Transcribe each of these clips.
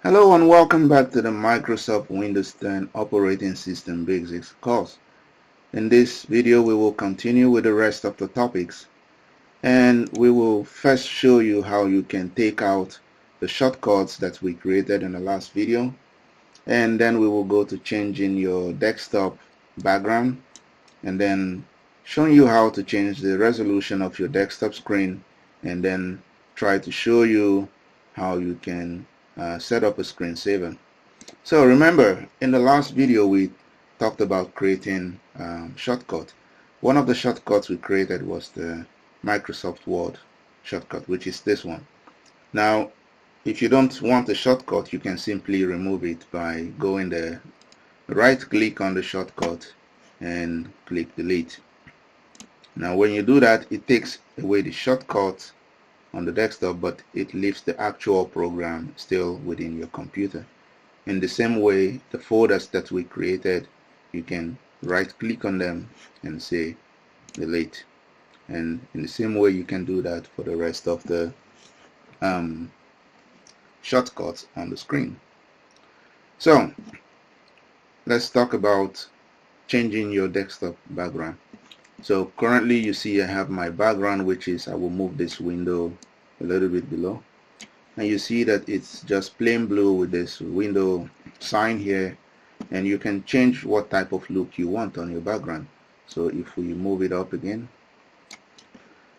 Hello and welcome back to the Microsoft Windows 10 Operating System Basics course. In this video we will continue with the rest of the topics, and we will first show you how you can take out the shortcuts that we created in the last video, and then we will go to changing your desktop background, and then showing you how to change the resolution of your desktop screen, and then try to show you how you can set up a screensaver. So remember, in the last video we talked about creating shortcut. One of the shortcuts we created was the Microsoft Word shortcut, which is this one. Now, if you don't want the shortcut, you can simply remove it by going there, right click on the shortcut and click delete. Now when you do that, it takes away the shortcut on the desktop, but it leaves the actual program still within your computer. In the same way, the folders that we created, you can right click on them and say delete, and in the same way you can do that for the rest of the shortcuts on the screen. So let's talk about changing your desktop background. So currently you see I have my background, which is, I will move this window a little bit below, and you see that it's just plain blue with this window sign here, and you can change what type of look you want on your background. So if we move it up again,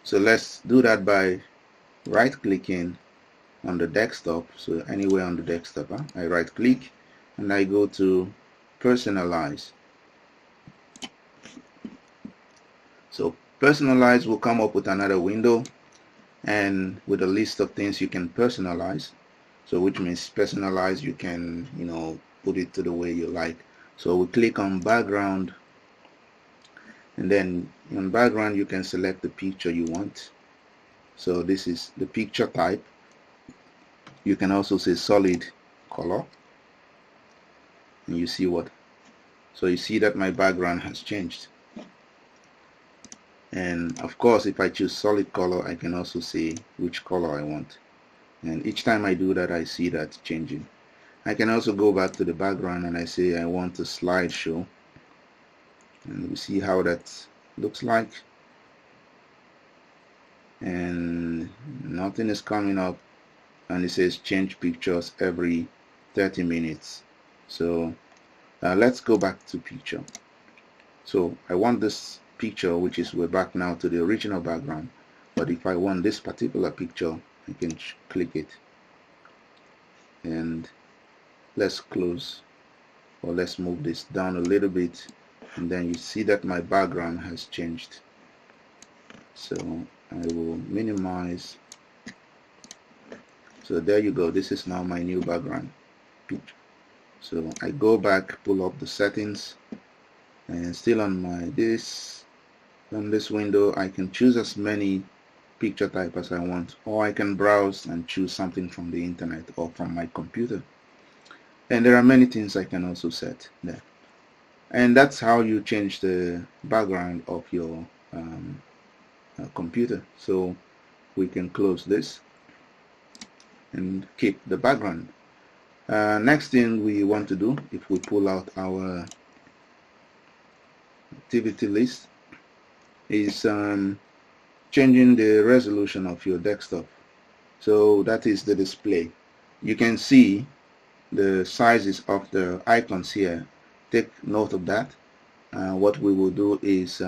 so let's do that by right clicking on the desktop. So anywhere on the desktop, I right click and I go to personalize. So personalize will come up with another window and with a list of things you can personalize. So which means personalize, you can put it to the way you like. So we click on background, and then in background you can select the picture you want. So this is the picture type. You can also say solid color, and you see what, so you see that my background has changed. And of course, if I choose solid color, I can also say which color I want, and each time I do that I see that changing. I can also go back to the background and I say I want a slideshow, and we see how that looks like, and nothing is coming up, and it says change pictures every 30 minutes. So let's go back to picture. So I want this picture, which is, we're back now to the original background, but if I want this particular picture, I can click it, and let's close, or let's move this down a little bit, and then you see that my background has changed. So I will minimize. So there you go, this is now my new background picture. So I go back, pull up the settings, and still on this window I can choose as many picture type as I want, or I can browse and choose something from the internet or from my computer. And there are many things I can also set there. And that's how you change the background of your computer. So we can close this and keep the background. Next thing we want to do, if we pull out our activity list, is changing the resolution of your desktop. So that is the display. You can see the sizes of the icons here. Take note of that. What we will do is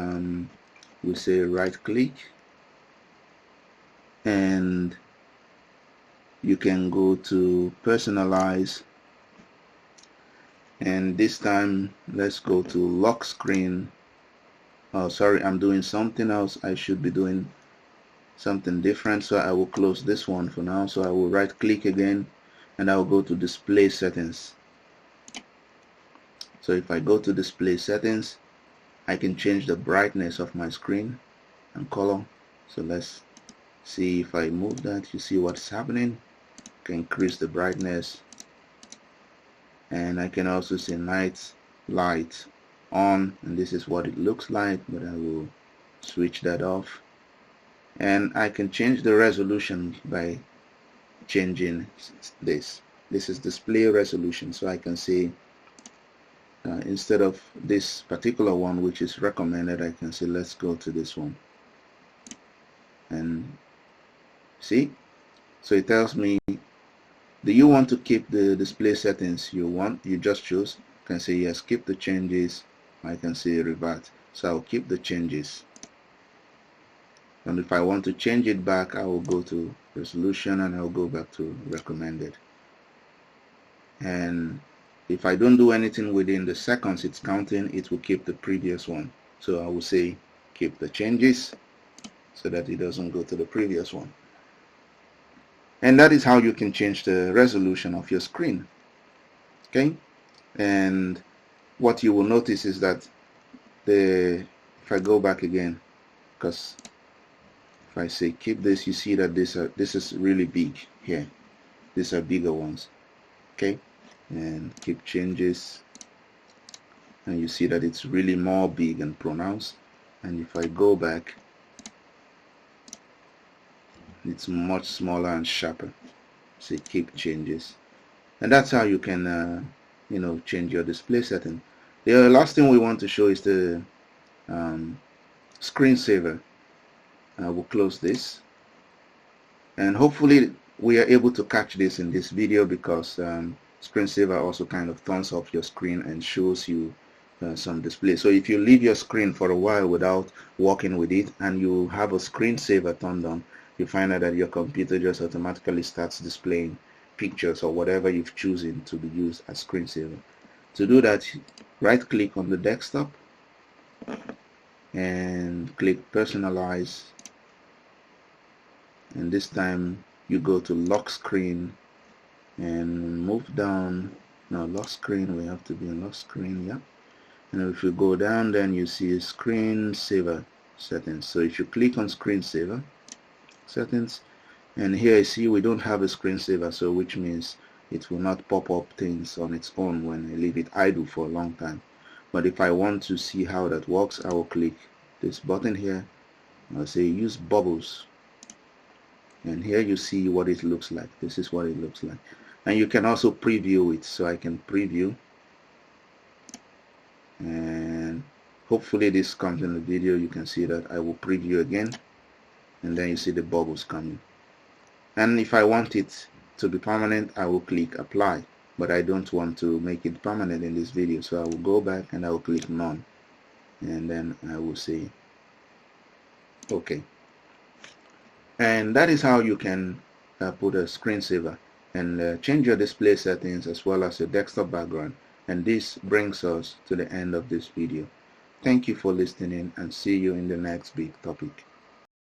we say right click, and you can go to personalize, and this time let's go to lock screen. Oh, sorry, I'm doing something else. I should be doing something different, so I will close this one for now. So I will right click again, and I will go to display settings. So if I go to display settings, I can change the brightness of my screen and color. So let's see, if I move that, you see what's happening. I can increase the brightness, and I can also say night light on, and this is what it looks like, but I will switch that off. And I can change the resolution by changing this. this is display resolution, so I can say instead of this particular one which is recommended, I can say let's go to this one, and see, so it tells me, do you want to keep the display settings you want? You just choose. I can say yes, keep the changes. I can say revert, so I'll keep the changes. And if I want to change it back, I will go to resolution and I'll go back to recommended. And if I don't do anything within the seconds it's counting, it will keep the previous one. So I will say keep the changes so that it doesn't go to the previous one. And that is how you can change the resolution of your screen. Okay, and what you will notice is that if I go back again, because if I say keep this, you see that this is really big here. These are bigger ones. Okay, and keep changes, and you see that it's really more big and pronounced. And if I go back, it's much smaller and sharper. Say keep changes, and that's how you can change your display setting. The last thing we want to show is the screensaver. We'll close this, and hopefully we are able to catch this in this video, because screensaver also kind of turns off your screen and shows you some display. So if you leave your screen for a while without working with it, and you have a screensaver turned on, you find out that your computer just automatically starts displaying pictures or whatever you've chosen to be used as screensaver. To do that, right click on the desktop and click personalize, and this time you go to lock screen and move down. Now lock screen, we have to be on lock screen, yeah. And if you go down, then you see screensaver settings. So if you click on screensaver settings, and here I see we don't have a screensaver, so which means it will not pop up things on its own when I leave it idle for a long time. But if I want to see how that works, I will click this button here. I'll say use bubbles, and here you see what it looks like. This is what it looks like, and you can also preview it. So I can preview, and hopefully this comes in the video. You can see that I will preview again, and then you see the bubbles coming. And if I want it to be permanent, I will click apply, but I don't want to make it permanent in this video, so I will go back and I will click none, and then I will say okay. And that is how you can put a screensaver and change your display settings as well as your desktop background. And this brings us to the end of this video. Thank you for listening, and see you in the next big topic.